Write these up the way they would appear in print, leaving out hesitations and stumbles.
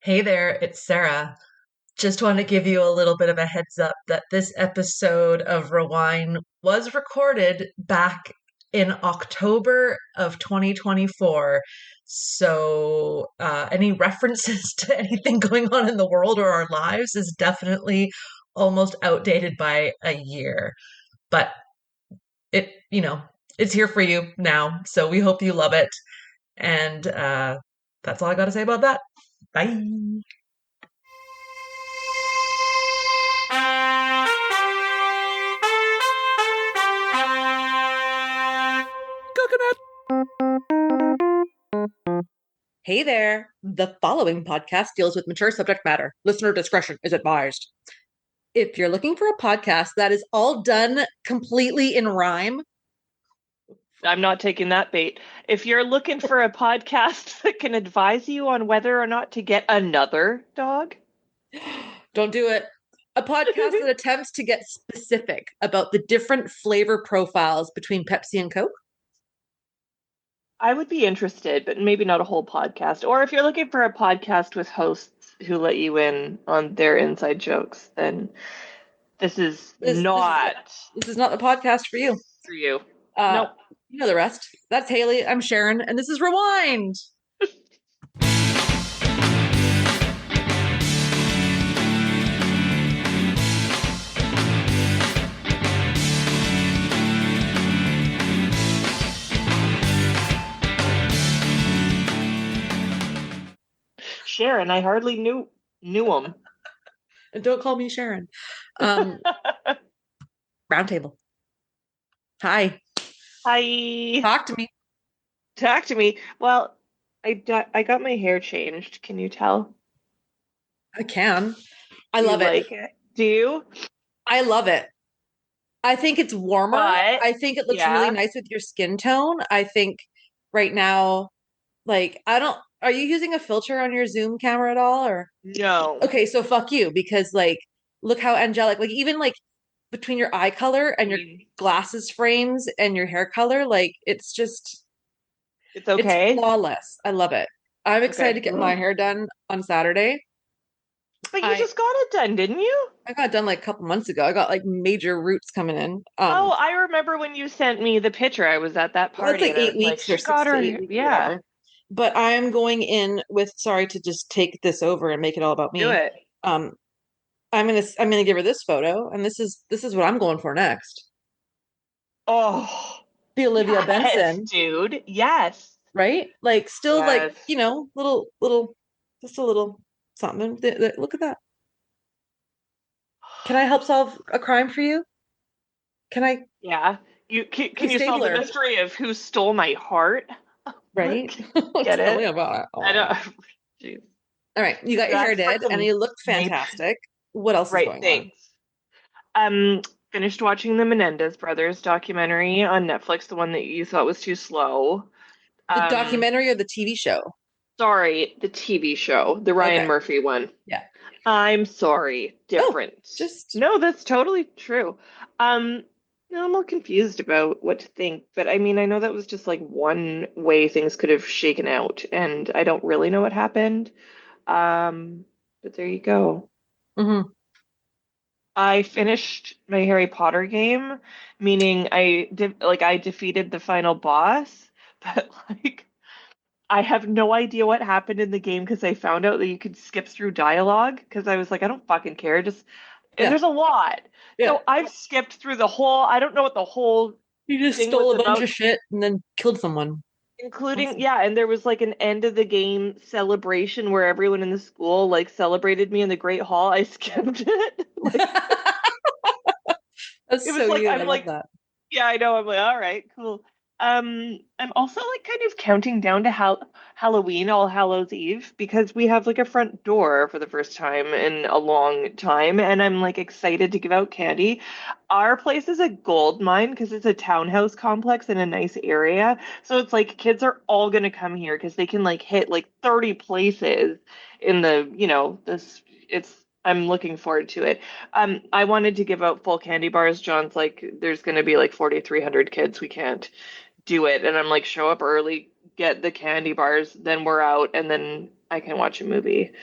Hey there, it's Sarah. Just want to give you a little bit of a heads up that this episode of Rewind was recorded back in October of 2024. So, any references to anything going on in the world or our lives is definitely almost outdated by a year. But it's here for you now. So, we hope you love it. And that's all I got to say about that. Bye. Hey there. The following podcast deals with mature subject matter. Listener discretion is advised. If you're looking for a podcast that is all done completely in rhyme, I'm not taking that bait. If you're looking for a podcast that can advise you on whether or not to get another dog, don't do it. A podcast that attempts to get specific about the different flavor profiles between Pepsi and Coke. I would be interested, but maybe not a whole podcast. Or if you're looking for a podcast with hosts who let you in on their inside jokes, then this is not the podcast for you. For you. Nope. You know the rest. That's Haley. I'm Sharon, and this is Rewind. Sharon, I hardly knew him. And don't call me Sharon. Roundtable. Hi. Talk to me. Well, I got my hair changed. Can you tell? I can. I love it. Like it. Do you? I love it. I think it's warmer. I think it looks really nice with your skin tone. I think right now, are you using a filter on your Zoom camera at all, or? No. Okay, so fuck you, because look how angelic, even between your eye color and your glasses frames and your hair color, it's okay. It's flawless. I love it. I'm excited to get my hair done on Saturday. But you just got it done, didn't you? I got it done a couple months ago. I got major roots coming in. I remember when you sent me the picture. I was at that party. It's 8 weeks or 6 to 8 weeks. Yeah. But I am going in with, sorry to just take this over and make it all about me. Do it. I'm gonna give her this photo, and this is what I'm going for next. Oh, the Olivia Benson, dude. Yes. Right? Still little, just a little something. Look at that. Can I help solve a crime for you? Can I? Yeah. Can you solve the mystery of who stole my heart? Right? Get Tell it? me about it. Oh. I know. Jeez. All right. You got your hair did, and you looked fantastic. What else is going on? Finished watching the Menendez brothers documentary on Netflix, the one that you thought was too slow. The documentary or the TV show? Sorry, the TV show, the Ryan Murphy one. Yeah. I'm sorry. Different. No, that's totally true. No, I'm all confused about what to think, but I mean, I know that was just one way things could have shaken out, and I don't really know what happened. But there you go. Mm-hmm. I finished my Harry Potter game, meaning I defeated the final boss, but I have no idea what happened in the game because I found out that you could skip through dialogue because I was like, I don't fucking care. There's a lot. Yeah. So I've skipped through the whole, I don't know what the whole You just stole a bunch of shit and then killed someone. Including, awesome. Yeah, and there was an end of the game celebration where everyone in the school celebrated me in the Great Hall. I skipped it. That's it was so you. I love that. Yeah, I know. I'm all right, cool. I'm also kind of counting down to Halloween, All Hallows Eve, because we have a front door for the first time in a long time, and I'm excited to give out candy. Our place is a gold mine because it's a townhouse complex in a nice area, so it's kids are all gonna come here because they can hit 30 places in the this. I'm looking forward to it. I wanted to give out full candy bars. John's there's gonna be 4,300 kids. We can't do it, and I'm show up early, get the candy bars, then we're out, and then I can watch a movie.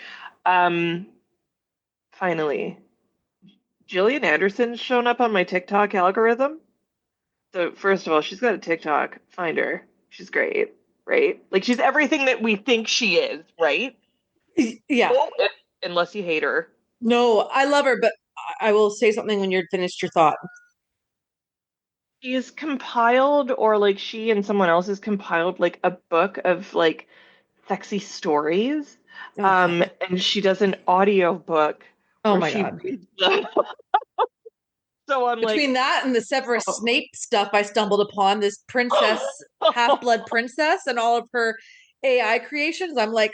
Um, finally, Gillian Anderson's shown up on my TikTok algorithm. So first of all, she's got a TikTok. Find her. She's great, right? Like she's everything that we think she is, right? Yeah. Oh, unless you hate her. No, I love her, but I will say something when you're finished your thought. She's compiled, or like she and someone else has compiled like a book of like sexy stories. Okay. And she does an audio book Oh where my she God. reads them. So I'm like, Between that and the Severus oh. Snape stuff I stumbled upon, this princess, half-blood princess, and all of her AI creations, I'm like,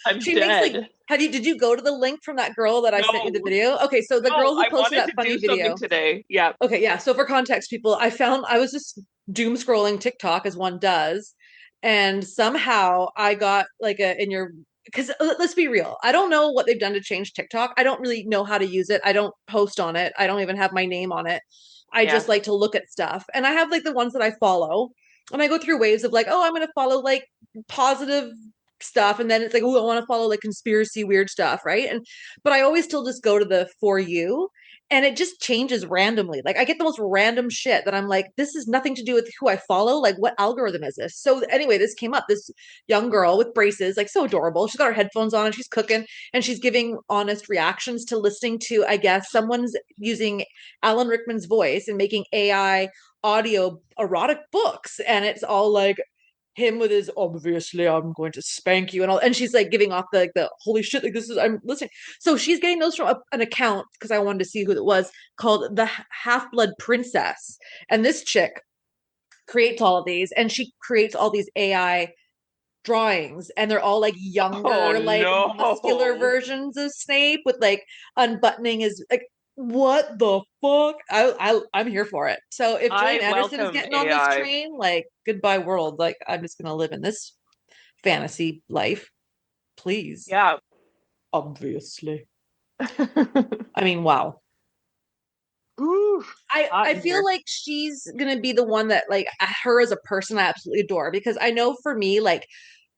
I'm she makes like, dead. did you go to the link from that girl that I sent you the No, video? Okay, so the no, girl who I posted wanted that to funny do something video. today. Yeah. Okay, yeah. So for context, people, I was just doom scrolling TikTok as one does, and somehow I got like a in your because let's be real, I don't know what they've done to change TikTok. I don't really know how to use it. I don't post on it. I don't even have my name on it. I Yeah. just like to look at stuff, and I have like the ones that I follow, and I go through waves of like, oh, I'm going to follow like positive stuff, and then it's like, oh, I want to follow like conspiracy weird stuff, right? And but I always still just go to the for you, and it just changes randomly. Like I get the most random shit that I'm like, this is nothing to do with who I follow. Like, what algorithm is this? So anyway, this came up. This young girl with braces, like so adorable. She's got her headphones on and she's cooking and she's giving honest reactions to listening to, I guess, someone's using Alan Rickman's voice and making AI audio erotic books. And it's all like him with his obviously I'm going to spank you and all, and she's like giving off the holy shit, like this is I'm listening. So she's getting those from an account because I wanted to see who it was, called the Half Blood Princess, and this chick creates all of these, and she creates all these AI drawings, and they're all like Oh younger, like muscular no. versions of Snape with like unbuttoning his like what the fuck? I'm here for it. So if I Gillian Anderson's welcome getting on this AI. train, like goodbye world. Like I'm just gonna live in this fantasy life, please. Yeah. Obviously. I mean, wow. Ooh, hot I in feel here. like she's gonna be the one that like her as a person I absolutely adore, because I know for me like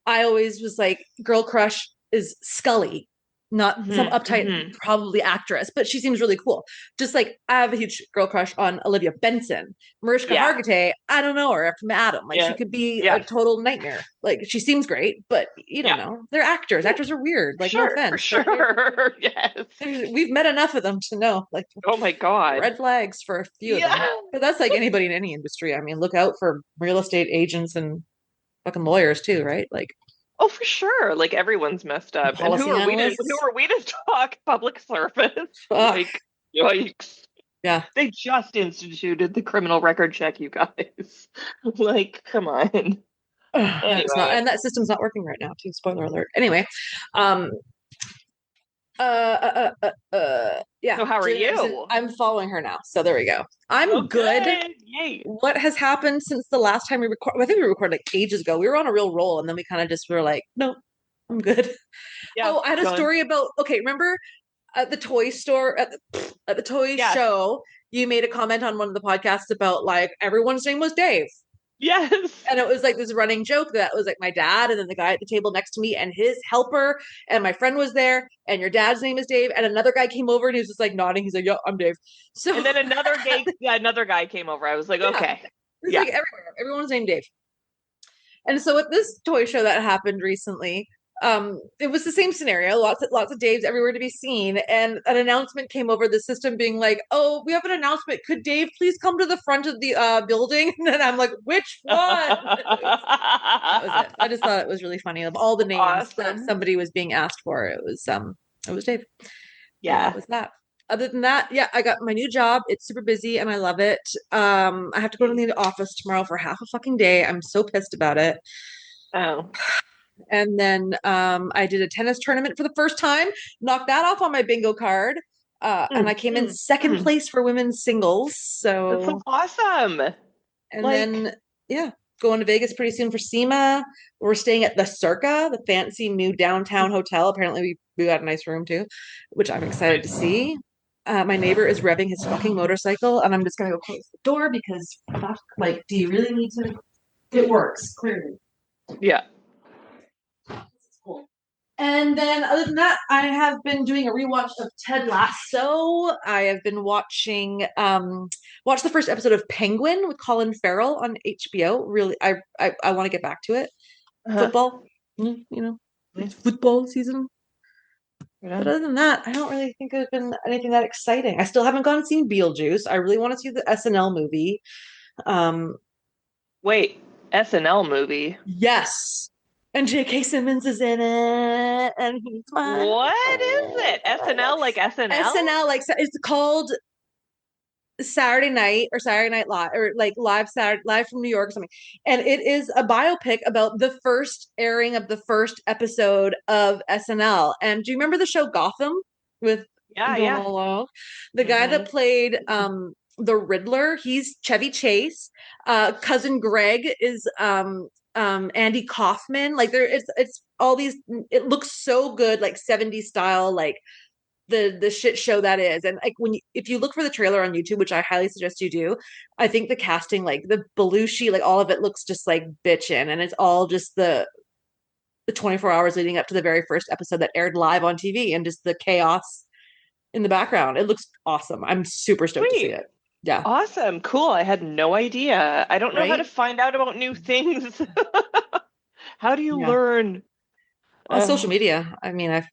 I always was like, girl crush is Scully, not some Hmm. uptight, Hmm. probably actress, but she seems really cool. Just like I have a huge girl crush on Olivia Benson. Mariska Yeah. Hargitay, I don't know her from Adam. Like she Yeah. could be a Yeah. total nightmare. Like she seems great, but you don't Yeah. know. They're actors. Yeah. Actors are weird. For Like no sure. For offense, but sure. Yes. we've met enough of them to know like Oh my God. red flags for a few of them. Yeah. But that's like anybody in any industry. I mean, look out for real estate agents and fucking lawyers too, right? Like Oh, for sure. Like everyone's messed up. And policy who analysts. are we to talk public service? Fuck. Like, yikes. Yeah. They just instituted the criminal record check, you guys. Like, come on. And it's not, Anyway. and that system's not working right now too. Spoiler alert. Anyway, um, yeah, So how are Gillian Anderson. you? I'm following her now, so there we go. I'm good. Okay. Yay. What has happened since the last time we recorded? I think we recorded like ages ago. We were on a real roll, and then we kind of just were like, nope, I'm good. Yeah, Oh, I had a chilling. story about. Okay, remember at the toy store at the toy Yes. show, you made a comment on one of the podcasts about like everyone's name was Dave. Yes. And it was like this running joke that was like my dad and then the guy at the table next to me and his helper, and my friend was there, and your dad's name is Dave, and another guy came over and he was just like nodding. He's like, "Yeah, I'm Dave." So And then another guy came over. I was like, yeah, okay. it's Yeah. like everywhere, everyone's named Dave. And so at this toy show that happened recently, it was the same scenario, lots of Daves everywhere to be seen, and an announcement came over the system being like, "Oh, we have an announcement. Could Dave please come to the front of the building?" And then I'm like, "Which one?" That was it. I just thought it was really funny of all the names that Awesome. somebody was being asked for. It was Dave. And that Yeah. was that. Other than that, yeah, I got my new job. It's super busy and I love it. I have to go to the office tomorrow for half a fucking day. I'm so pissed about it. Oh. And then I did a tennis tournament for the first time, knocked that off on my bingo card. And I Mm, came in mm, second mm. place for women's singles. That's so So, awesome. and Like, then, yeah, going to Vegas pretty soon for SEMA. We're staying at the Circa, the fancy new downtown hotel. Apparently, we got a nice room too, which I'm excited to see. My neighbor is revving his fucking motorcycle, and I'm just gonna go close the door because, fuck, like, do you really need to? It works, clearly. yeah. This is cool. And then other than that, I have been doing a rewatch of Ted Lasso. I have been watched the first episode of Penguin with Colin Farrell on HBO. Really, I want to get back to it. Uh-huh. Football, it's football season. Right But on. other than that, I don't really think there's been anything that exciting. I still haven't gone and seen Beetlejuice. I really want to see the SNL movie. Um, Wait, SNL movie. yes. And J.K. Simmons is in it, and he's my What is it? SNL like SNL? SNL. Like it's called Saturday Night or Saturday Night Live or like live Saturday live from New York or something. And it is a biopic about the first airing of the first episode of SNL. And do you remember the show Gotham with Yeah. Donald Logue? The guy that played the Riddler, he's Chevy Chase. Cousin Greg is Andy Kaufman. Like it's all these, it looks so good, like 70s style, like the shit show that is. And like if you look for the trailer on YouTube, which I highly suggest you do, I think the casting, like the Belushi, like all of it looks just like bitchin', and it's all just the 24 hours leading up to the very first episode that aired live on TV and just the chaos in the background. It looks awesome. I'm super stoked to see Sweet. it. Yeah. Awesome. Cool. I had no idea. I don't know how to Right? find out about new things. How do you Yeah. learn? On social media. I mean, I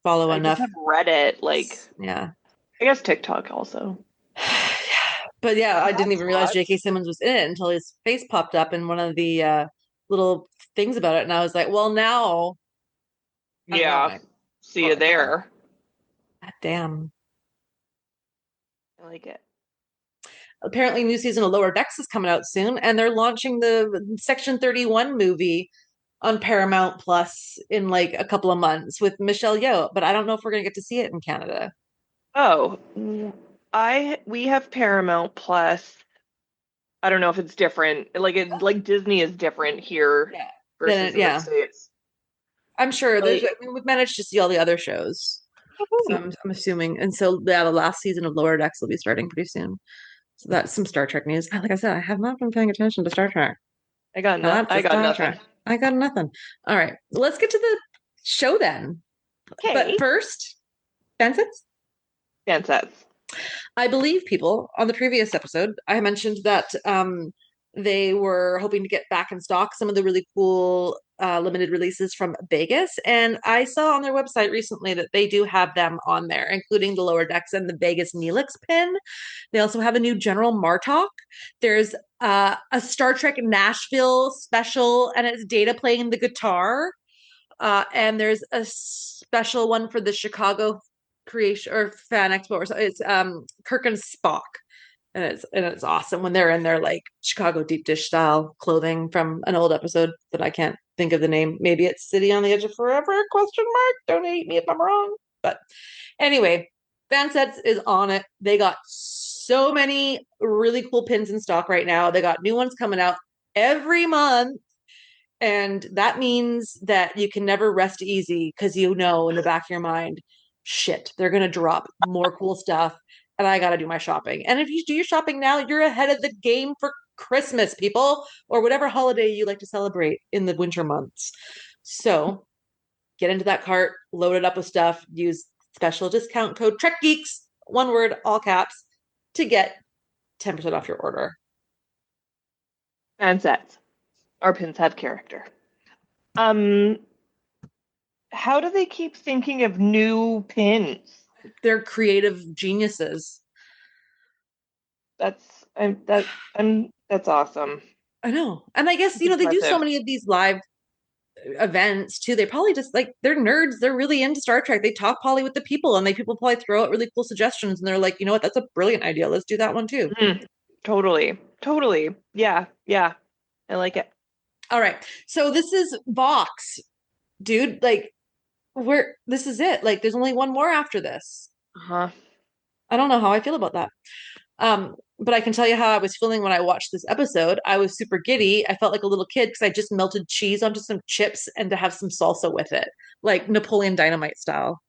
follow I just enough. have Reddit, like, Yeah. I guess TikTok also. But yeah, I didn't That's even realize hot. J.K. Simmons was in it until his face popped up in one of the little things about it, and I was like, "Well, now I've got Yeah. See you God there. damn." I like it. Apparently, new season of Lower Decks is coming out soon, and they're launching the Section 31 movie on Paramount Plus in like a couple of months with Michelle Yeoh. But I don't know if we're gonna get to see it in Canada. Oh, we have Paramount Plus. I don't know if it's different. Like Disney is different here Yeah. versus Then in the yeah, States. I'm sure there's. Like, I mean, we've managed to see all the other shows, so I'm assuming. And so yeah, the last season of Lower Decks will be starting pretty soon. So that's some Star Trek news. Like I said, I have not been paying attention to Star Trek. I got Not to nothing. Star Trek. I got nothing. All right, let's get to the show then. But Okay. first, Fences. Fansets. I believe people on the previous episode, I mentioned that they were hoping to get back in stock some of the really cool limited releases from Vegas. And I saw on their website recently that they do have them on there, including the Lower Decks and the Vegas Neelix pin. They also have a new General Martok. There's a Star Trek Nashville special, and it's Data playing the guitar. And there's a special one for the Chicago creation or fan expo or so. It's Kirk and Spock. And it's awesome when they're in their like Chicago deep dish style clothing from an old episode that I can't think of the name. Maybe it's City on the Edge of Forever? Question mark. Don't hate me if I'm wrong. But anyway, Fansets is on it. They got so many really cool pins in stock right now. They got new ones coming out every month. And that means that you can never rest easy because you know in the back of your mind, shit, they're going to drop more cool stuff and I got to do my shopping. And if you do your shopping now, you're ahead of the game for Christmas, people, or whatever holiday you like to celebrate in the winter months. So get into that cart, load it up with stuff, use special discount code TrekGeeks, one word, all caps, to get 10% off your order. Fansets. Our pins have character. How do they keep thinking of new pins? They're creative geniuses. That's awesome. I know. And I guess, It's they do so impressive. many of these live events too. They probably just like they're nerds. They're really into Star Trek. They talk poly with the people and people probably throw out really cool suggestions and they're like, you know what, that's a brilliant idea. Let's do that one too. Totally. Yeah. I like it. All right. So this is Vox, dude. Like this is it. Like there's only one more after this. Uh-huh. I don't know how I feel about that. But I can tell you how I was feeling when I watched this episode. I was super giddy. I felt like a little kid because I just melted cheese onto some chips and to have some salsa with it, like Napoleon Dynamite style.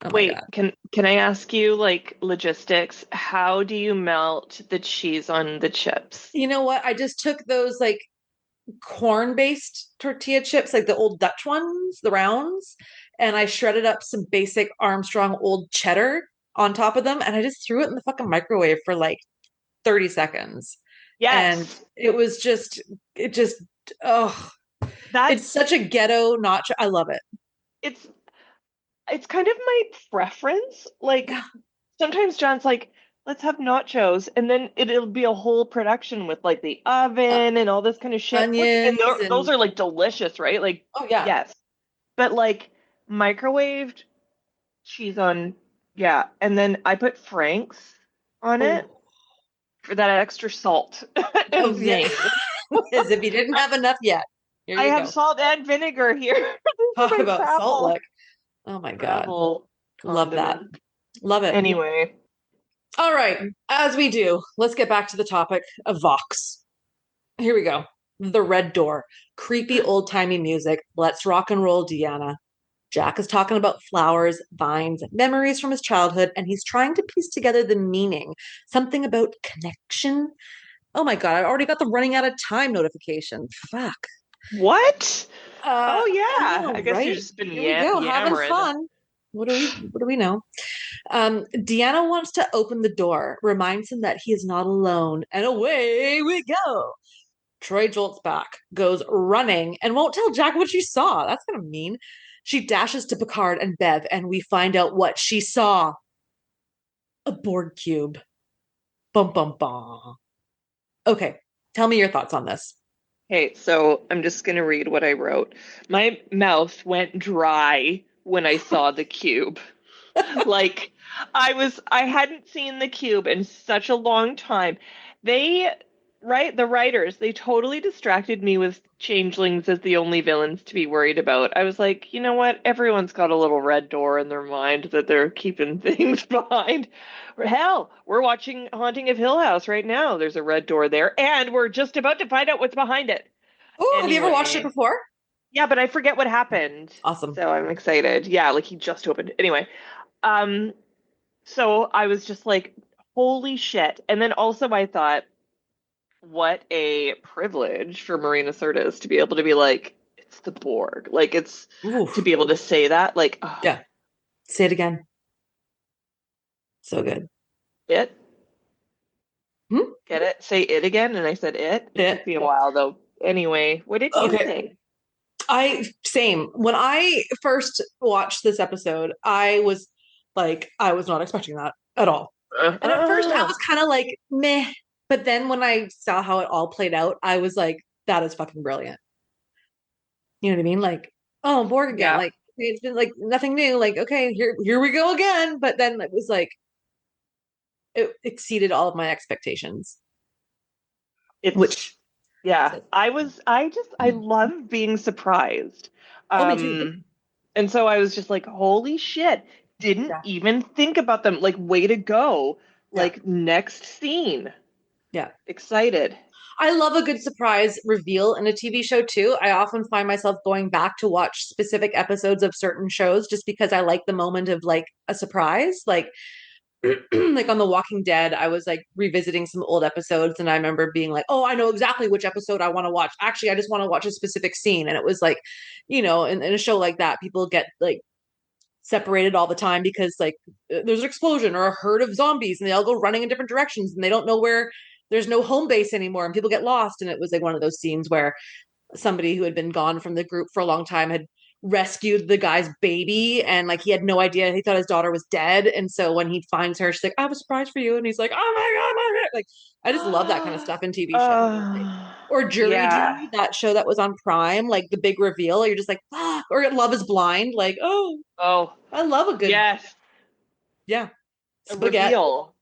Oh Wait, my God. can I ask you like logistics? How do you melt the cheese on the chips? You know what? I just took those like corn-based tortilla chips, like the old Dutch ones, the rounds, and I shredded up some basic Armstrong old cheddar on top of them, and I just threw it in the fucking microwave for like 30 seconds. And Yes. it just, oh, it's That's such a ghetto nacho. I love it. it's it's kind of my preference. Like Yeah. sometimes John's like, let's have nachos, and then it'll be a whole production with like the Uh, oven and all this kind of shit. Which and onions those and are like delicious, right? Like, oh yeah. yes, but like microwaved cheese on, yeah, and then I put Frank's on Oh, it for that extra salt oh and yeah. zing. As if you didn't have enough yet. Here I you have go. salt and vinegar here for Talk my about salt travel lick. Oh my God. travel Love that. condiment. Love it. Anyway, All right. As we do, let's get back to the topic of Vox. Here we go. The Red Door. Creepy old timey music. Let's rock and roll, Deanna. Jack is talking about flowers, vines, memories from his childhood, and he's trying to piece together the meaning. Something about connection. Oh my God, I already got the running out of time notification. Fuck. what? Oh I yeah, know, I guess you've right? just been Here we go, having yammering. fun. What do we know? Deanna wants to open the door, reminds him that he is not alone, and away we go. Troy jolts back, goes running, and won't tell Jack what she saw. That's kind of mean. She dashes to Picard and Bev, and we find out what she saw. A Borg cube. Bum bum bum. Okay, tell me your thoughts on this. Okay, so I'm just gonna read what I wrote. My mouth went dry when I saw the cube. Like I hadn't seen the cube in such a long time. They, right, the writers, they totally distracted me with changelings as the only villains to be worried about. I was like, you know what? Everyone's got a little red door in their mind that they're keeping things behind. Hell, we're watching Haunting of Hill House right now. There's a red door there, and we're just about to find out what's behind it. Oh, have you ever watched it Anyway, before? yeah, but I forget what happened. Awesome. So I'm excited. Yeah, like he just opened. Anyway, um, so I was just like, holy shit. And then also I thought, what a privilege for Marina Sirtis to be able to be like, it's the Borg. Like it's to Oof. be able to say that, like, oh, Yeah. Say it again. So good. it. Hmm? Get it? Say it again. And I said it. It It. took me a while though. Anyway, what did you Okay. think? Same. When I first watched this episode, I was not expecting that at all. And at first I Uh-huh. was kind of like, meh. But then when I saw how it all played out, I was like, that is fucking brilliant. You know what I mean? Like, oh, Borg again. Yeah, Like it's been like nothing new. Like, okay, here we go again. But then it was like it exceeded all of my expectations. it's Which yeah. I love being surprised. oh, me too. Um, and so I was just like, holy shit, didn't Yeah. even think about them. Like, way to go. Yeah. Like, next scene. Yeah. Excited. I love a good surprise reveal in a TV show too. I often find myself going back to watch specific episodes of certain shows just because I like the moment of like a surprise. Like like on The Walking Dead, I was like revisiting some old episodes and I remember being like, "Oh, I know exactly which episode I want to watch. Actually, I just want to watch a specific scene." And it was like, in a show like that, people get like separated all the time because like there's an explosion or a herd of zombies and they all go running in different directions and they don't know where there's no home base anymore and people get lost. And it was like one of those scenes where somebody who had been gone from the group for a long time had rescued the guy's baby and like he had no idea, he thought his daughter was dead, and so when he finds her she's like, "I have a surprise for you," and he's like, "Oh my God, my God." Like I just love that kind of stuff in TV shows, like, or Jury Yeah. Duty, that show that was on Prime, like the big reveal, you're just like, fuck. Or Love Is Blind, like, oh, Oh, I love a good, yes. yeah, A spaghetti. reveal.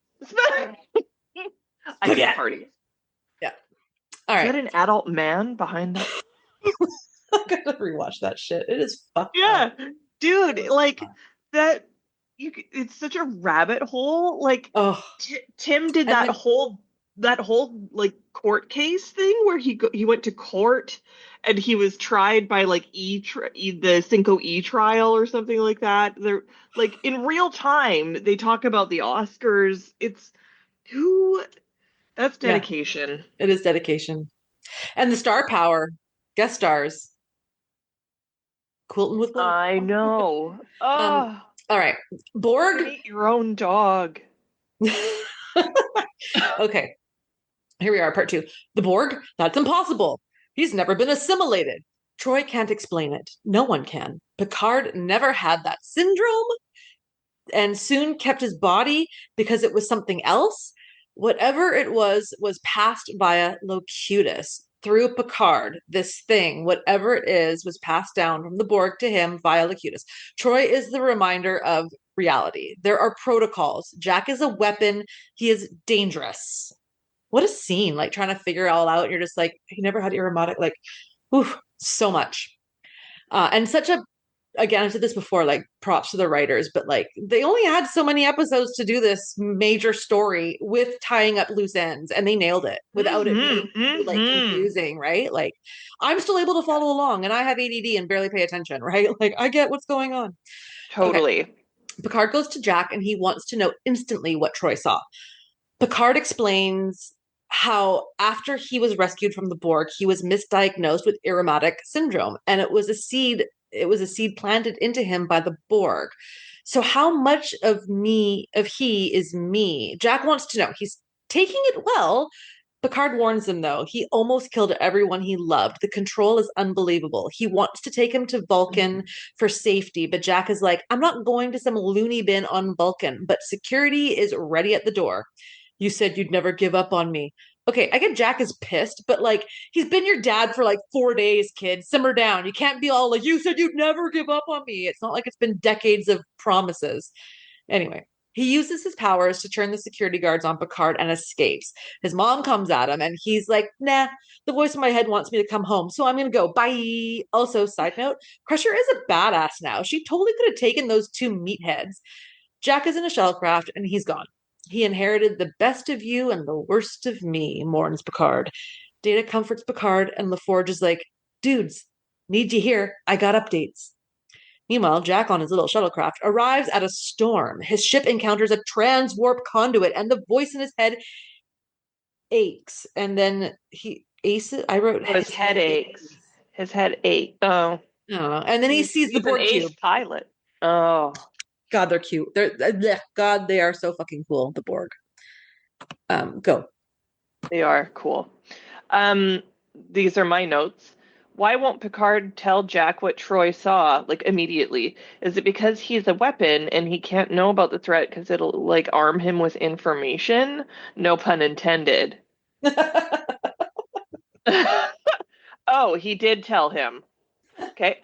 I can Spaghetti. party. Yeah. All Is right. that an adult man behind that? I gotta rewatch that shit. It is fucked Yeah, up. dude, like that. It's such a rabbit hole. Like Oh, Tim did and that whole like court case thing where he went to court and he was tried by like the Cinco E trial or something like that. They're like in real time. They talk about the Oscars. It's who. That's yeah, dedication. it is dedication. And the star power Guest stars. Quilton with Will. I know. All right. You Borg. ate your own dog. Okay. Here we are, part 2. The Borg? That's impossible. He's never been assimilated. Troy can't explain it. No one can. Picard never had that syndrome and soon kept his body because it was something else. Whatever it was passed via locutus through Picard. This thing, whatever it is, was passed down from the Borg to him via locutus. Troy is the reminder of reality. There are protocols. Jack is a weapon. He is dangerous. What a scene, like trying to figure it all out. You're just like, he never had aromatic, like, oof, so much. And such a, again, I've said this before, like props to the writers, but like they only had so many episodes to do this major story with tying up loose ends, and they nailed it without it being like confusing, right? Like I'm still able to follow along, and I have ADD and barely pay attention, right? Like I get what's going on. Totally. Okay. Picard goes to Jack, and he wants to know instantly what Troy saw. Picard explains how after he was rescued from the Borg, he was misdiagnosed with Irumodic syndrome, and it was a seed planted into him by the Borg. So how much of he is me? Jack wants to know. He's taking it well. Picard warns him, though. He almost killed everyone he loved. The control is unbelievable. He wants to take him to Vulcan for safety, but Jack is like, I'm not going to some loony bin on Vulcan, but security is ready at the door. You said you'd never give up on me. Okay, I get Jack is pissed, but like he's been your dad for like 4 days, kid. Simmer down. You can't be all like, you said you'd never give up on me. It's not like it's been decades of promises. Anyway, he uses his powers to turn the security guards on Picard and escapes. His mom comes at him and he's like, nah, the voice in my head wants me to come home, so I'm gonna go. Bye. Also, side note, Crusher is a badass now. She totally could have taken those 2 meatheads. Jack is in a shuttlecraft and he's gone. He inherited the best of you and the worst of me, mourns Picard. Data comforts Picard, and LaForge is like, dudes, need you here. I got updates. Meanwhile, Jack on his little shuttlecraft arrives at a storm. His ship encounters a transwarp conduit, and the voice in his head aches. And then he aces. I wrote his head aches. His head aches. Oh. I don't know. And then he sees the Borg cube. Pilot. Oh. God, they're cute. God, they are so fucking cool, the Borg. Go. They are cool. These are my notes. Why won't Picard tell Jack what Troy saw, like, immediately? Is it because he's a weapon and he can't know about the threat because it'll, like, arm him with information? No pun intended. Oh, he did tell him. Okay.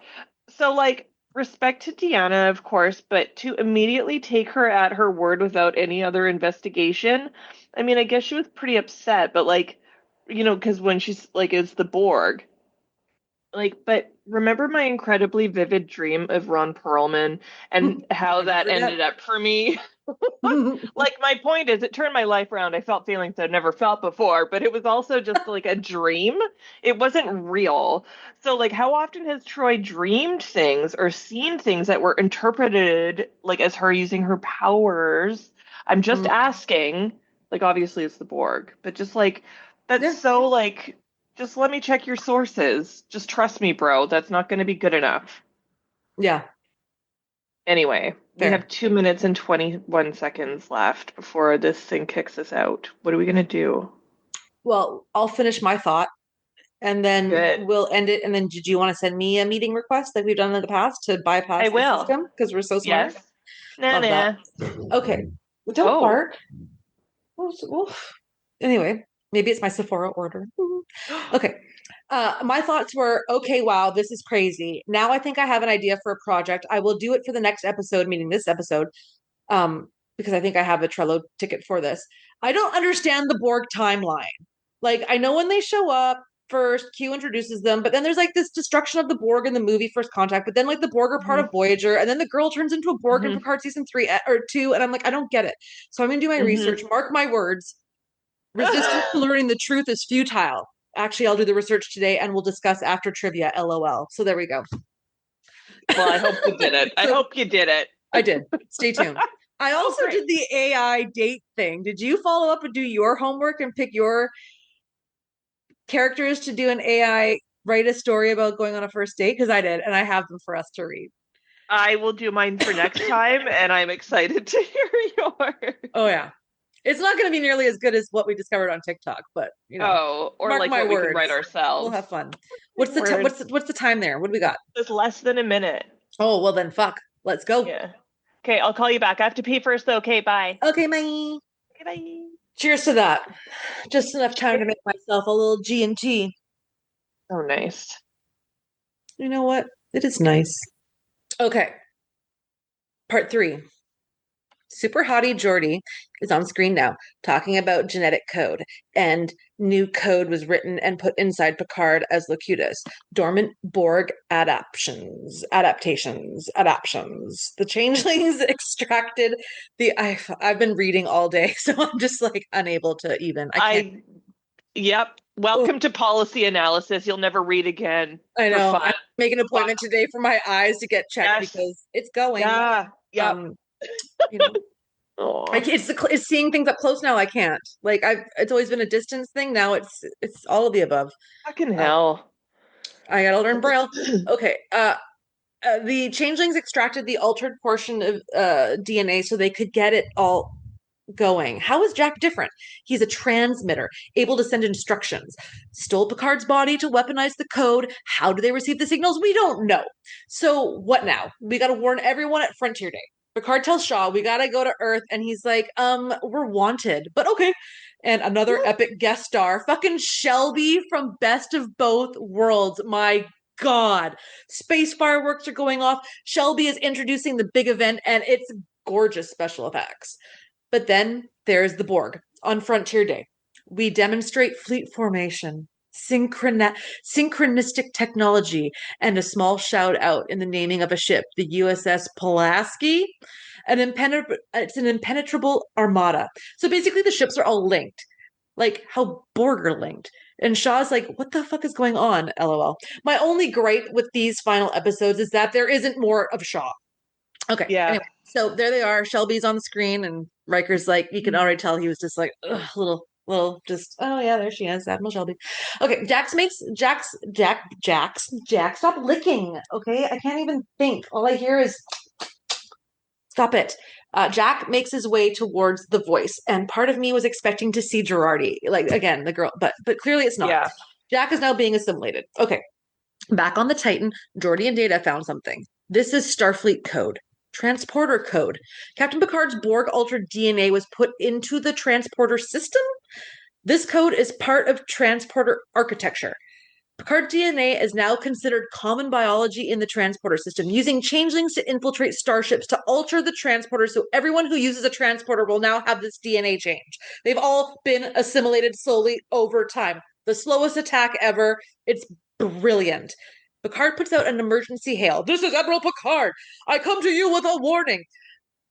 So, like, respect to Deanna, of course, but to immediately take her at her word without any other investigation, I mean, I guess she was pretty upset, but like, you know, because when she's like, it's the Borg. Like, but remember my incredibly vivid dream of Ron Perlman and how that ended up for me? Like, my point is, it turned my life around. I felt feelings I'd never felt before, but it was also just like a dream. It wasn't real. So, like, how often has Troy dreamed things or seen things that were interpreted, like, as her using her powers? I'm just asking. Like, obviously, it's the Borg, but just like, that's so, like, just let me check your sources. Just trust me, bro. That's not going to be good enough. Yeah. Anyway, we have 2 minutes and 21 seconds left before this thing kicks us out. What are we going to do? Well, I'll finish my thought and then we'll end it. And then did you want to send me a meeting request like we've done in the past to bypass the system? Because we're so smart. Yes. Okay. Well, don't bark. Anyway, maybe it's my Sephora order. Okay. My thoughts were, okay, wow, this is crazy. Now I think I have an idea for a project. I will do it for the next episode, meaning this episode, because I think I have a Trello ticket for this. I don't understand the Borg timeline. Like, I know when they show up first, Q introduces them, but then there's like this destruction of the Borg in the movie First Contact, but then like the Borg are part of Voyager, and then the girl turns into a Borg in Picard season 3 or 2, and I'm like, I don't get it. So I'm going to do my research, mark my words. Resistance to learning the truth is futile. Actually, I'll do the research today and we'll discuss after trivia, LOL. So there we go. Well, I hope you did it. I did. Stay tuned. I also did the AI date thing. Did you follow up and do your homework and pick your characters to do an AI write a story about going on a first date? Because I did, and I have them for us to read. I will do mine for next time, and I'm excited to hear yours. Oh yeah. It's not going to be nearly as good as what we discovered on TikTok, but Oh, or mark like my what we can words. write We'll ourselves. have fun. My word. What's the time there? What do we got? It's less than a minute. Oh, well then fuck. Let's go. Yeah. Okay, I'll call you back. I have to pee first, though. Okay, bye. Okay, bye. Okay, bye. Cheers to that. Just enough time to make myself a little G&T. Oh, nice. You know what? It is nice. Okay. Part 3. Super hottie Geordie is on screen now, talking about genetic code, and new code was written and put inside Picard as Locutus. Dormant Borg adaptations. The changelings extracted the. I've been reading all day, so I'm just like unable to even. I can't. Yep. Welcome to policy analysis. You'll never read again. I For know. fun. I make an appointment today for my eyes to get checked because it's going. Yeah. Yeah. You know. It's seeing things up close now. I can't. Like it's always been a distance thing. Now it's all of the above. Fucking hell. I gotta learn Braille. Okay. The changelings extracted the altered portion of DNA so they could get it all going. How is Jack different? He's a transmitter, able to send instructions. Stole Picard's body to weaponize the code. How do they receive the signals? We don't know. So what now? We got to warn everyone at Frontier Day. Picard tells Shaw we gotta go to Earth, and he's like, we're wanted, but okay. And another epic guest star, fucking Shelby from Best of Both Worlds. My God. Space fireworks are going off. Shelby is introducing the big event, and it's gorgeous special effects. But then there's the Borg on Frontier Day. We demonstrate fleet formation, synchronistic technology, and a small shout out in the naming of a ship, the USS Pulaski. It's an impenetrable armada. So basically, the ships are all linked, like how Borg are linked. And Shaw's like, what the fuck is going on? LOL. My only gripe with these final episodes is that there isn't more of Shaw. Okay. Yeah. Anyway, so there they are. Shelby's on the screen, and Riker's like, you can already tell he was just like, little, just, oh yeah, there she is, Admiral Shelby. Okay, Jack, stop licking. Okay, I can't even think. All I hear is, stop it. Jack makes his way towards the voice, and part of me was expecting to see Girardi, like again, the girl, but clearly it's not. Yeah. Jack is now being assimilated. Okay, back on the Titan, Geordi and Data found something. This is Starfleet code. Transporter code. Captain Picard's Borg altered DNA was put into the transporter system. This code is part of transporter architecture. Picard DNA is now considered common biology in the transporter system, using changelings to infiltrate starships to alter the transporter so everyone who uses a transporter will now have this DNA change. They've all been assimilated slowly over time. The slowest attack ever. It's brilliant. Picard puts out an emergency hail. This is Admiral Picard. I come to you with a warning.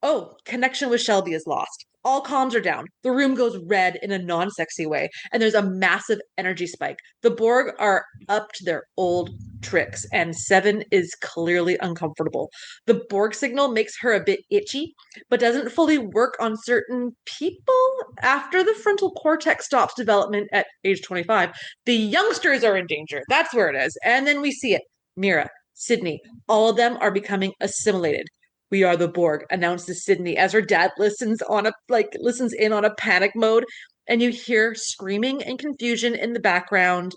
Oh, connection with Shelby is lost. All comms are down. The room goes red in a non-sexy way, and there's a massive energy spike. The Borg are up to their old tricks, and Seven is clearly uncomfortable. The Borg signal makes her a bit itchy, but doesn't fully work on certain people. After the frontal cortex stops development at age 25, the youngsters are in danger. That's where it is. And then we see it. Mira, Sydney, all of them are becoming assimilated. We are the Borg, announces Sydney as her dad listens in on a panic mode, and you hear screaming and confusion in the background.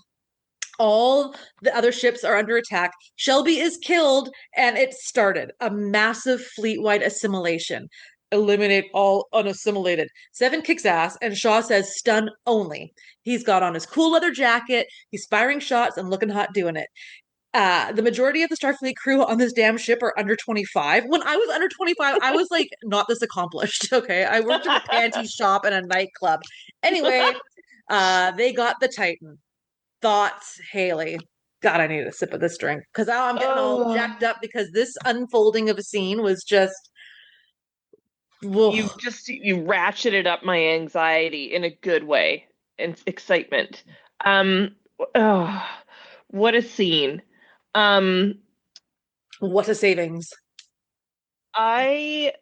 All the other ships are under attack. Shelby is killed, and it started a massive fleet-wide assimilation. Eliminate all unassimilated. Seven kicks ass, and Shaw says stun only. He's got on his cool leather jacket, he's firing shots and looking hot doing it. The majority of the Starfleet crew on this damn ship are under 25. When I was under 25, I was like not this accomplished. Okay. I worked in a panty shop and a nightclub. Anyway, they got the Titan. Thoughts, Haley. God, I need a sip of this drink because now I'm getting all jacked up because this unfolding of a scene was just. Whoa. You ratcheted up my anxiety in a good way and excitement. What a scene. What a savings. I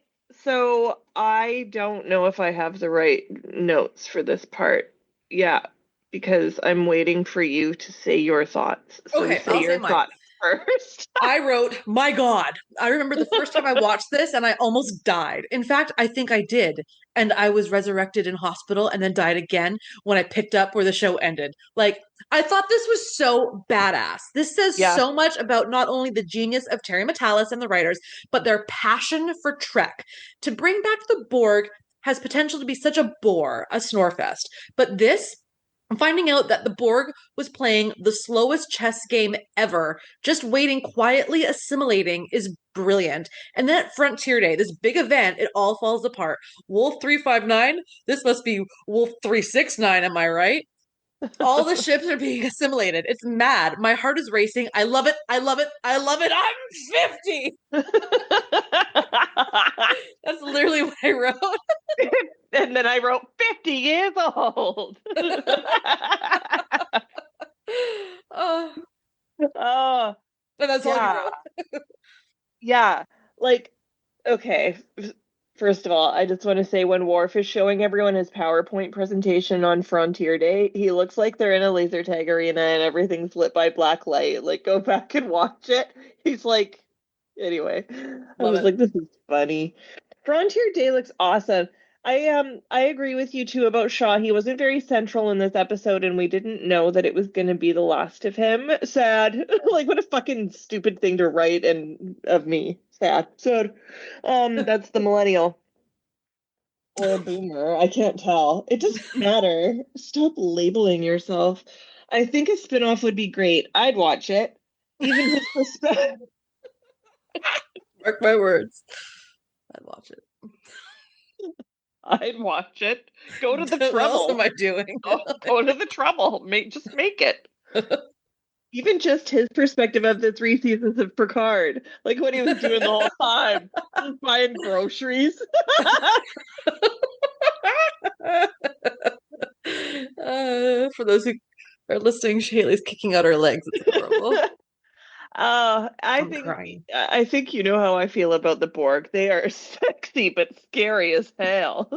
don't know if I have the right notes for this part. Yeah, because I'm waiting for you to say your thoughts. So Okay, say I'll say your mine. thoughts first. I wrote, my God. I remember the first time I watched this and I almost died. In fact, I think I did. And I was resurrected in hospital and then died again when I picked up where the show ended. Like, I thought this was so badass. This says Yeah. so much about not only the genius of Terry Matalas and the writers, but their passion for Trek. To bring back the Borg has potential to be such a bore, a snorefest. But this, finding out that the Borg was playing the slowest chess game ever, just waiting quietly, assimilating, is brilliant. And then at Frontier Day, this big event, it all falls apart. Wolf 359, this must be Wolf 369, am I right? All the ships are being assimilated. It's mad. My heart is racing. I love it. I love it. I love it. I'm 50. That's literally what I wrote. And then I wrote 50 years old. Oh, Oh, and that's all you yeah. wrote. Yeah. Like, okay. First of all, I just want to say when Worf is showing everyone his PowerPoint presentation on Frontier Day, he looks like they're in a laser tag arena and everything's lit by black light. Like, go back and watch it. He's like, anyway, I Love was it. like, this is funny. Frontier Day looks awesome. I agree with you too about Shaw. He wasn't very central in this episode, and we didn't know that it was going to be the last of him. Sad. Like, what a fucking stupid thing to write and of me. Sad. Sad. That's the millennial or a boomer. I can't tell. It doesn't matter. Stop labeling yourself. I think a spinoff would be great. I'd watch it. Even his perspective. Mark my words. I'd watch it. I'd watch it. Go to the What else trouble. am I doing? Go to the trouble. Just make it. Even just his perspective of the 3 seasons of Picard, like what he was doing the whole time, just buying groceries. For those who are listening, Haley's kicking out her legs. It's horrible. I'm crying. I think you know how I feel about the Borg. They are sexy but scary as hell.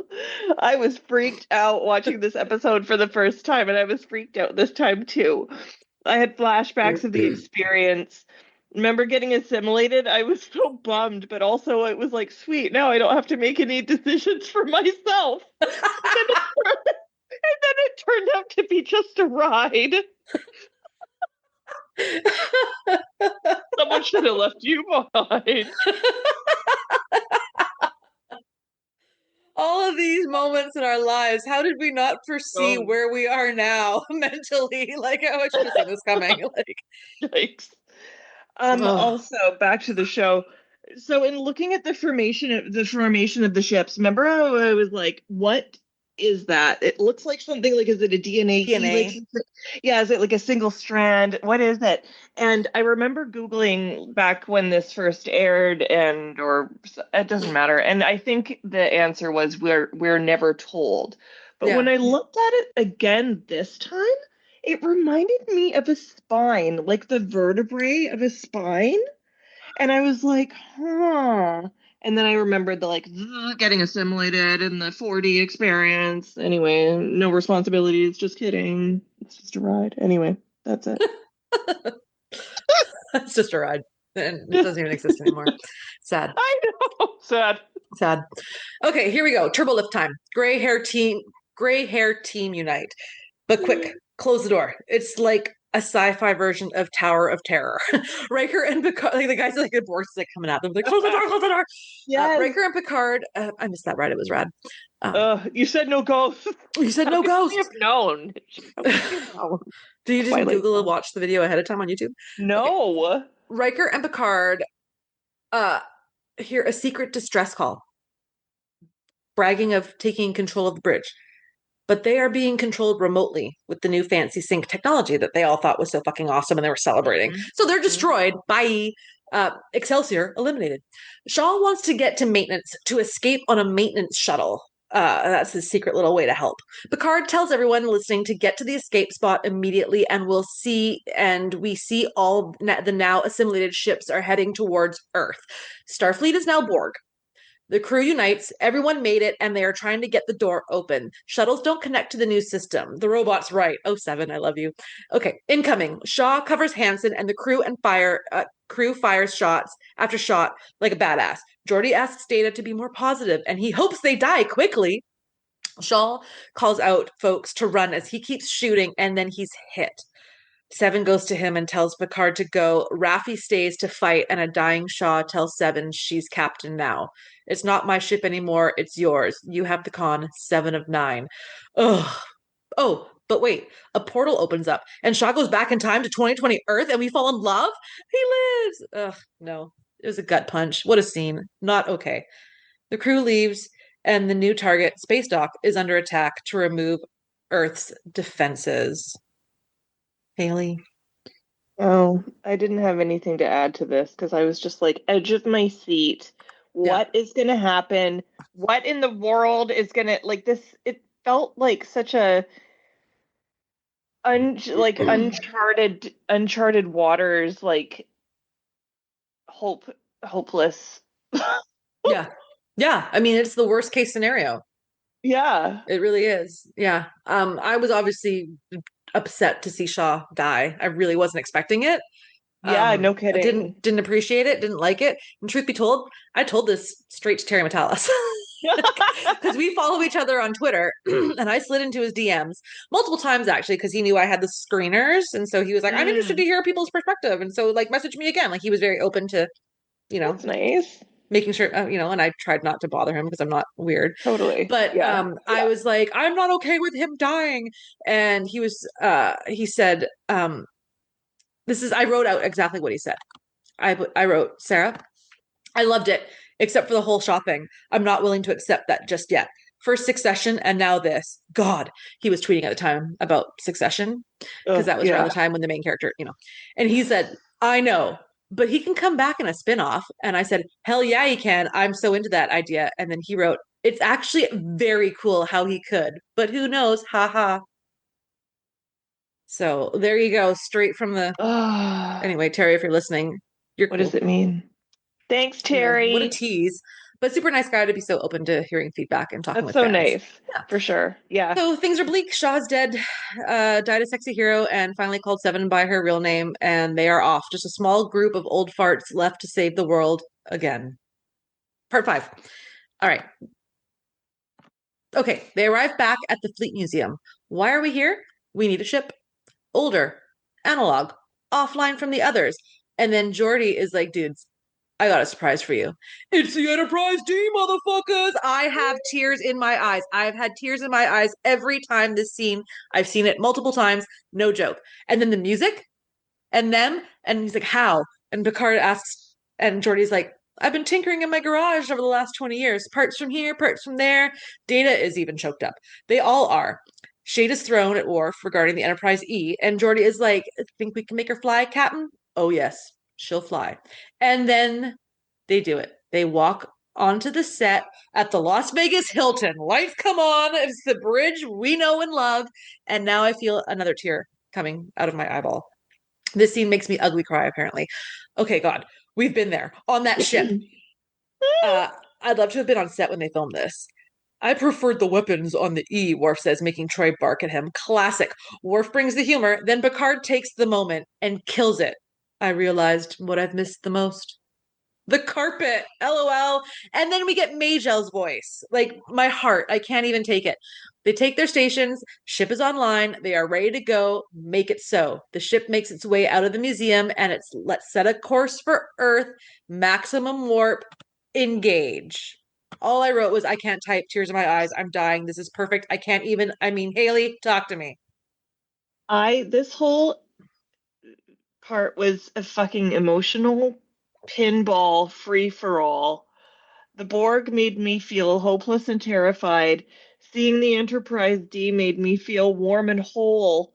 I was freaked out watching this episode for the first time, and I was freaked out this time too. I had flashbacks of the experience. Remember getting assimilated? I was so bummed, but also it was like, sweet, now I don't have to make any decisions for myself. And then it turned out to be just a ride. Someone should have left you behind. All of these moments in our lives, how did we not foresee where we are now mentally? Like, I should have seen this coming. Like, yikes. Also, back to the show. So, in looking at the formation of the ships, remember how I was like, "What is that? It looks like something like, is it a DNA? DNA. Yeah, is it like a single strand? What is it?" And I remember Googling back when this first aired, or it doesn't matter. And I think the answer was we're never told. But when I looked at it again this time, it reminded me of a spine, like the vertebrae of a spine. And I was like, huh. And then I remembered the getting assimilated and the 4D experience. Anyway, no responsibilities. Just kidding. It's just a ride. Anyway, that's it. It's just a ride. And it doesn't even exist anymore. Sad. I know. Sad. Okay, here we go. Turbo lift time. Gray hair team unite. But quick, close the door. It's like a sci-fi version of Tower of Terror. Riker and Picard, like the guys like the Borgs like coming at them, like close the door, close the door. Yes. Riker and Picard. I missed that ride. It was rad. You said no ghosts. You said no ghosts. You've known. Did you just Google and watch the video ahead of time on YouTube? No. Okay. Riker and Picard hear a secret distress call, bragging of taking control of the bridge. But they are being controlled remotely with the new fancy sync technology that they all thought was so fucking awesome and they were celebrating. So they're destroyed. Bye. Excelsior eliminated. Shaw wants to get to maintenance to escape on a maintenance shuttle. That's his secret little way to help. Picard tells everyone listening to get to the escape spot immediately, and we see all the now assimilated ships are heading towards Earth. Starfleet is now Borg. The crew unites, everyone made it, and they are trying to get the door open. Shuttles don't connect to the new system. The robot's right. Oh, Seven, I love you. Okay, incoming. Shaw covers Hansen, and the crew fires shots after shot like a badass. Geordi asks Data to be more positive, and he hopes they die quickly. Shaw calls out folks to run as he keeps shooting, and then he's hit. Seven goes to him and tells Picard to go. Raffi stays to fight, and a dying Shaw tells Seven she's captain now. It's not my ship anymore, it's yours. You have the con, 7 of 9. Ugh. Oh, but wait, a portal opens up, and Shaw goes back in time to 2020 Earth, and we fall in love? He lives! Ugh, no. It was a gut punch. What a scene. Not okay. The crew leaves, and the new target, Space Dock, is under attack to remove Earth's defenses. Haley. Oh, I didn't have anything to add to this because I was just like edge of my seat. What is going to happen? What in the world is going to like this? It felt like such a uncharted waters, like hopeless. Yeah. Yeah. I mean, it's the worst case scenario. Yeah. It really is. Yeah. I was obviously upset to see Shaw die. I really wasn't expecting it. Yeah, no I kidding. didn't appreciate it, didn't like it. And truth be told, I told this straight to Terry Metalis. Because we follow each other on Twitter, and I slid into his DMs multiple times actually, because he knew I had the screeners, and so he was like, "I'm interested to hear people's perspective," and so like message me again. Like he was very open to, That's nice. making sure, and I tried not to bother him because I'm not weird. Totally. But I was like, I'm not okay with him dying, and he said, I wrote out exactly what he said. I wrote, Sarah, I loved it, except for the whole shopping. I'm not willing to accept that just yet. First Succession, and now this. God, he was tweeting at the time about Succession, because that was around the time when the main character, and he said, I know, but he can come back in a spinoff. And I said, hell yeah, he can. I'm so into that idea. And then he wrote, it's actually very cool how he could, but who knows? Ha ha. So there you go, straight from the. Anyway, Terry, if you're listening, you're what cool. does it mean? Thanks, Terry. What a tease. But super nice guy to be so open to hearing feedback and talking with fans. That's so nice. Yeah. For sure. Yeah. So things are bleak. Shaw's dead, died a sexy hero, and finally called Seven by her real name, and they are off. Just a small group of old farts left to save the world again. Part 5. All right. Okay, they arrive back at the Fleet Museum. Why are we here? We need a ship. Older, analog, offline from the others. And then Geordi is like, dudes, I got a surprise for you. It's the Enterprise D, motherfuckers! I have tears in my eyes. I've had tears in my eyes every time this scene. I've seen it multiple times. No joke. And then the music and them. And he's like, how? And Picard asks, and Geordi's like, I've been tinkering in my garage over the last 20 years. Parts from here, parts from there. Data is even choked up. They all are. Shade is thrown at Worf regarding the Enterprise E, and Geordi is like, think we can make her fly, Captain? Oh, yes, she'll fly. And then they do it. They walk onto the set at the Las Vegas Hilton. Lights come on. It's the bridge we know and love. And now I feel another tear coming out of my eyeball. This scene makes me ugly cry, apparently. Okay, God, we've been there on that ship. I'd love to have been on set when they filmed this. I preferred the weapons on the E, Worf says, making Troy bark at him. Classic. Worf brings the humor, then Picard takes the moment and kills it. I realized what I've missed the most. The carpet, LOL. And then we get Majel's voice. Like, my heart, I can't even take it. They take their stations, ship is online, they are ready to go, make it so. The ship makes its way out of the museum, and it's let's set a course for Earth, maximum warp, engage. All I wrote was, I can't type, tears in my eyes, I'm dying, this is perfect, Haley, talk to me. This whole part was a fucking emotional pinball free-for-all. The Borg made me feel hopeless and terrified. Seeing the Enterprise D made me feel warm and whole.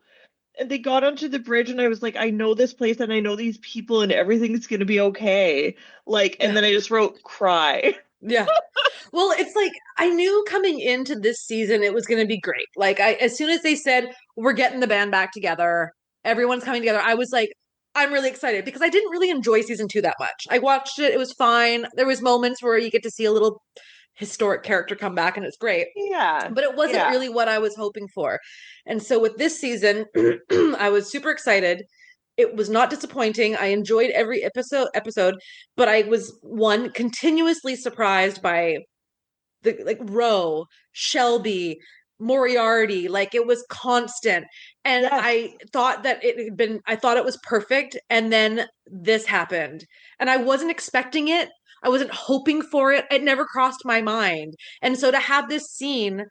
And they got onto the bridge, and I was like, I know this place, and I know these people, and everything's gonna be okay. And then I just wrote, cry. Yeah. Well, it's like, I knew coming into this season it was going to be great. Like, as soon as they said, we're getting the band back together, everyone's coming together, I was like, I'm really excited because I didn't really enjoy season 2 that much. I watched it, it was fine. There was moments where you get to see a little historic character come back and it's great. Yeah. But it wasn't Yeah. really what I was hoping for. And so with this season, I was super excited. It was not disappointing. I enjoyed every episode, but I was one continuously surprised by the like Roe, Shelby, Moriarty, like it was constant. And Yes. I thought it was perfect. And then this happened. And I wasn't expecting it. I wasn't hoping for it. It never crossed my mind. And so to have this scene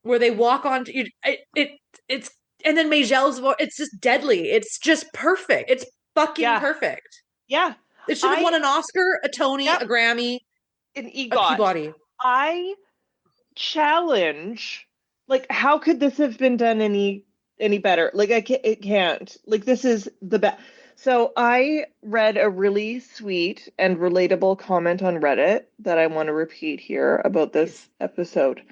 where they walk on to it's and then Majel's voice, it's just deadly. It's just perfect. It's fucking Yeah. perfect. Yeah. It should have won an Oscar, a Tony, Yep. a Grammy, An a EGOT. Peabody. I challenge, like, how could this have been done any better? Like, it can't. Like, this is the best. So I read a really sweet and relatable comment on Reddit that I want to repeat here about this episode.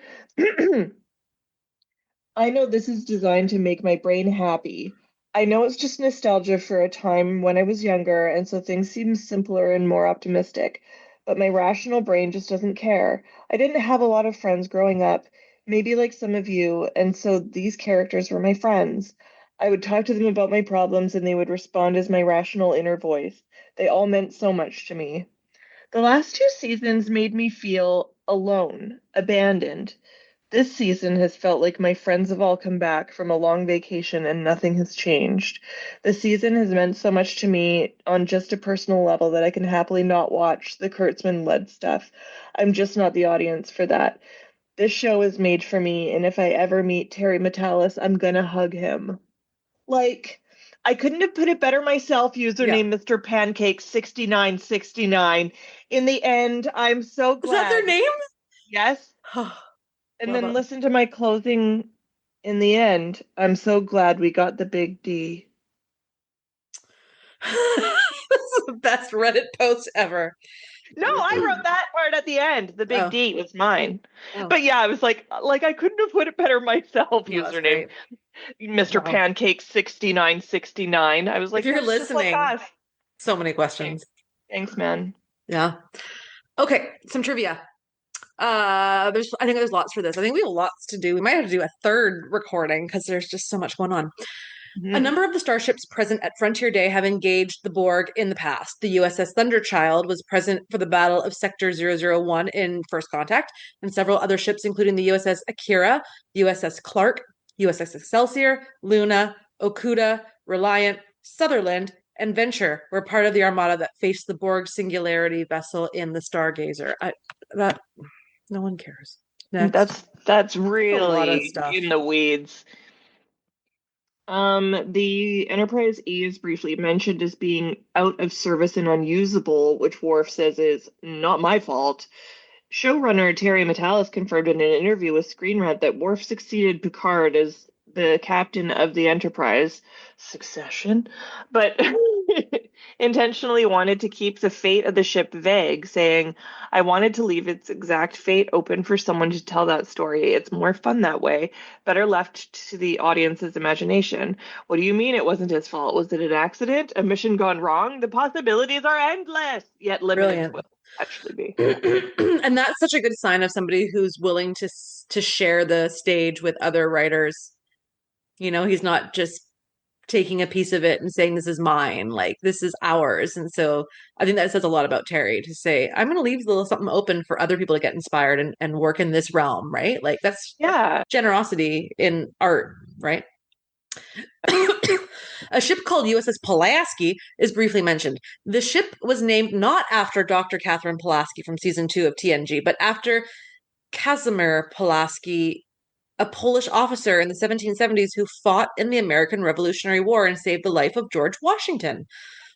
I know this is designed to make my brain happy. I know it's just nostalgia for a time when I was younger, and so things seem simpler and more optimistic. But my rational brain just doesn't care. I didn't have a lot of friends growing up, maybe like some of you, and so these characters were my friends. I would talk to them about my problems, and they would respond as my rational inner voice. They all meant so much to me. The last 2 seasons made me feel alone, abandoned. This season has felt like my friends have all come back from a long vacation and nothing has changed. The season has meant so much to me on just a personal level that I can happily not watch the Kurtzman-led stuff. I'm just not the audience for that. This show is made for me, and if I ever meet Terry Metalis, I'm gonna hug him. Like, I couldn't have put it better myself, username Mr. Pancake 6969. In the end, I'm so glad. Is that their name? Yes. And Love then it. listen to my closing in the end. I'm so glad we got the big D. This is the best Reddit post ever. No, I wrote that part at the end. The big D was mine. Oh. But yeah, I was like I couldn't have put it better myself, No, that's username. Mr. Wow. Pancake 6969. I was like, if you're "That's just like listening, us." so many questions. Thanks, man. Yeah. Okay, some trivia. I think there's lots for this. I think we have lots to do. We might have to do a third recording because there's just so much going on. Mhm. A number of the starships present at Frontier Day have engaged the Borg in the past. The USS Thunderchild was present for the Battle of Sector 001 in First Contact, and several other ships, including the USS Akira, USS Clark, USS Excelsior, Luna, Okuda, Reliant, Sutherland, and Venture, were part of the armada that faced the Borg Singularity vessel in the Stargazer. No one cares. Next. That's a lot of really stuff. in the weeds. The Enterprise E is briefly mentioned as being out of service and unusable, which Worf says is not my fault. Showrunner Terry Metalis confirmed in an interview with Screen Rant that Worf succeeded Picard as the captain of the Enterprise. Succession? But intentionally wanted to keep the fate of the ship vague, saying, I wanted to leave its exact fate open for someone to tell that story. It's more fun that way. Better left to the audience's imagination. What do you mean it wasn't his fault? Was it an accident? A mission gone wrong? The possibilities are endless, yet limited will actually be. And that's such a good sign of somebody who's willing to share the stage with other writers. You know, he's not just taking a piece of it and saying this is mine, like this is ours. And so I think that says a lot about Terry to say, I'm going to leave a little something open for other people to get inspired and work in this realm, right? Like that's generosity in art, right? A ship called USS Pulaski is briefly mentioned. The ship was named not after Dr. Catherine Pulaski from season 2 of TNG, but after Casimir Pulaski, a Polish officer in the 1770s who fought in the American Revolutionary War and saved the life of George Washington.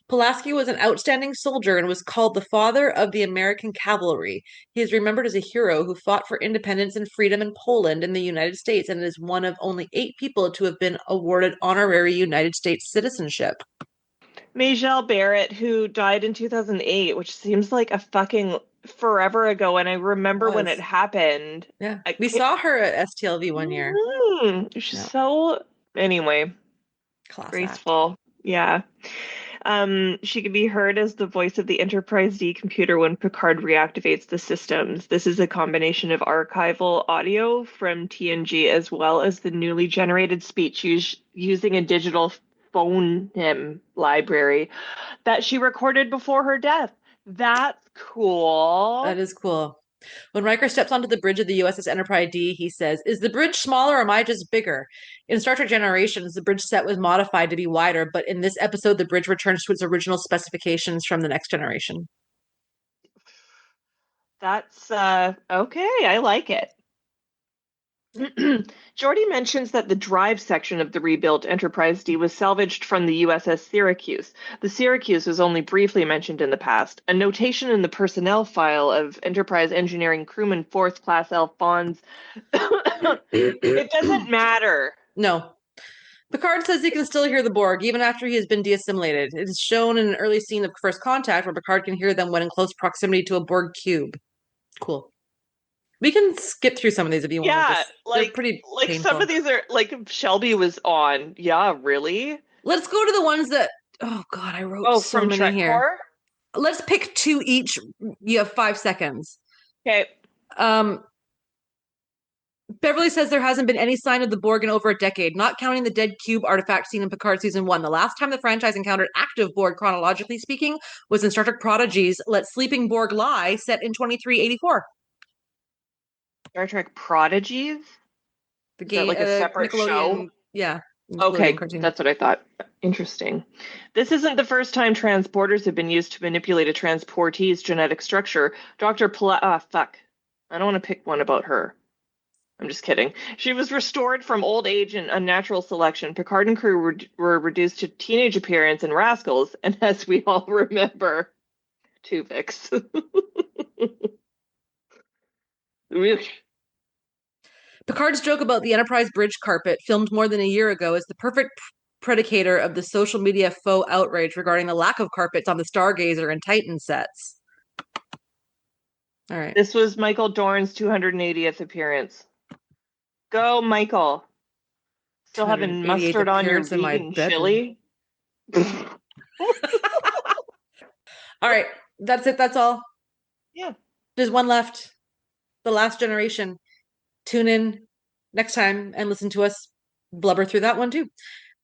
Pulaski was an outstanding soldier and was called the father of the American cavalry. He is remembered as a hero who fought for independence and freedom in Poland and the United States and is one of only 8 people to have been awarded honorary United States citizenship. Majel Barrett, who died in 2008, which seems like a fucking forever ago, and I remember when it happened. Yeah, we saw her at STLV one year. She's so, anyway, class graceful. Act. Yeah. She can be heard as the voice of the Enterprise D computer when Picard reactivates the systems. This is a combination of archival audio from TNG as well as the newly generated speech using a digital phoneme library that she recorded before her death. That's cool. That is cool. When Riker steps onto the bridge of the USS Enterprise D, he says, "Is the bridge smaller or am I just bigger?" In Star Trek Generations, the bridge set was modified to be wider, but in this episode, the bridge returns to its original specifications from the Next Generation. That's okay. I like it. Geordi mentions that the drive section of the rebuilt Enterprise D was salvaged from the USS Syracuse. The Syracuse was only briefly mentioned in the past. A notation in the personnel file of Enterprise engineering crewman 4th class Alphonse. It doesn't matter. No. Picard says he can still hear the Borg, even after he has been de-assimilated. It is shown in an early scene of First Contact where Picard can hear them when in close proximity to a Borg cube. Cool. We can skip through some of these if you want. Yeah, they're pretty painful. Some of these are like Shelby was on. Yeah, really? Let's go to the ones that. Oh God, I wrote so from many Trek here. Core? Let's pick 2 each. You have 5 seconds. Okay. Beverly says there hasn't been any sign of the Borg in over a decade, not counting the dead cube artifact seen in Picard Season 1. The last time the franchise encountered active Borg, chronologically speaking, was in Star Trek Prodigy's Let Sleeping Borg Lie, set in 2384. Star Trek Prodigies? The game, like a separate show? Yeah. Okay, that's what I thought. Interesting. This isn't the first time transporters have been used to manipulate a transportee's genetic structure. Dr. Fuck. I don't want to pick one about her. I'm just kidding. She was restored from old age and unnatural selection. Picard and crew were reduced to teenage appearance and rascals, and as we all remember, Tuvix. Picard's joke about the Enterprise bridge carpet, filmed more than a year ago, is the perfect predicator of the social media faux outrage regarding the lack of carpets on the Stargazer and Titan sets. All right. This was Michael Dorn's 280th appearance. Go, Michael. Still having mustard on your vegan chili? All right. That's it. That's all. Yeah. There's one left. The Last Generation. Tune in next time and listen to us blubber through that one too.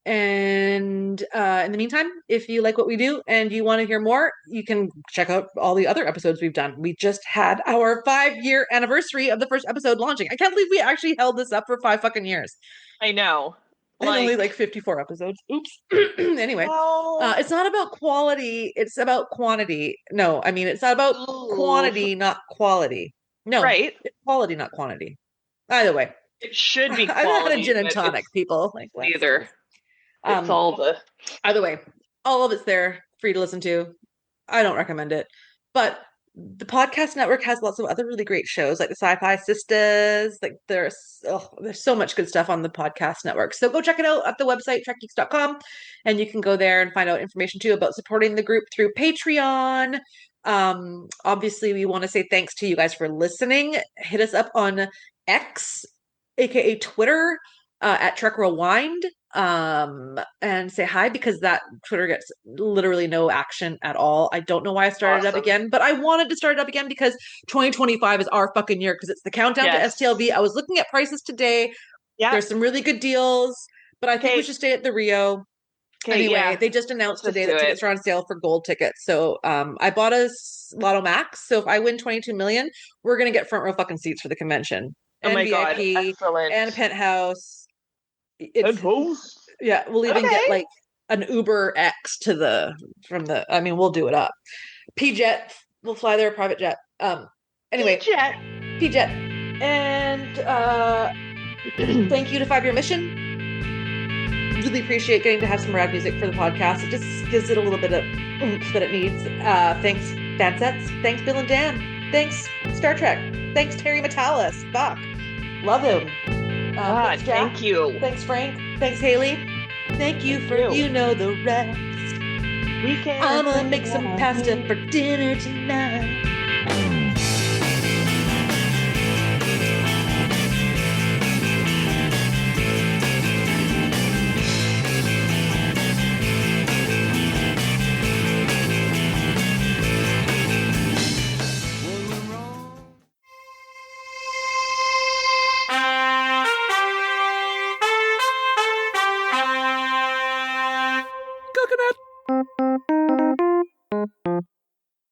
And in the meantime, if you like what we do and you want to hear more, you can check out all the other episodes we've done. We just had our 5-year anniversary of the first episode launching. I can't believe we actually held this up for 5 fucking years. I know. And only like 54 episodes. Oops. Anyway, it's not about quality. It's about quantity. No, I mean, it's not about quantity, not quality. No, right. It's quality, not quantity. Either way. It should be quality. I'm not a gin and tonic, people. Like neither. It's all the... Either way, all of it's there, free to listen to. I don't recommend it. But the podcast network has lots of other really great shows, like the Sci-Fi Sisters. Like there's so much good stuff on the podcast network. So go check it out at the website, trekgeeks.com. And you can go there and find out information too about supporting the group through Patreon. Obviously, we want to say thanks to you guys for listening. Hit us up on X, aka Twitter, at Trek Rewind. And say hi, because that Twitter gets literally no action at all. I don't know why I started it up again, but I wanted to start it up again because 2025 is our fucking year, because it's the countdown to STLV. I was looking at prices today. Yeah, there's some really good deals, but I think we should stay at the Rio. Anyway, they just announced today that tickets are on sale for gold tickets. So I bought a Lotto Max. So if I win 22 million, we're gonna get front row fucking seats for the convention. Oh my God, VIP, excellent. and a penthouse. Penthouse? Yeah, we'll even get like an Uber X we'll do it up. P-Jet, we'll fly there, a private jet. Anyway, P-Jet. And thank you to 5 Year Mission. Really appreciate getting to have some rad music for the podcast. It just gives it a little bit of oomph that it needs. Thanks, Fansets. Thanks, Bill and Dan. Thanks, Star Trek. Thanks, Terry Metalis. Fuck. Love him. Thanks, Jack. Thank you. Thanks, Frank. Thanks, Haley. Thank you for you know the rest. We can. I'm gonna make some pasta for dinner tonight.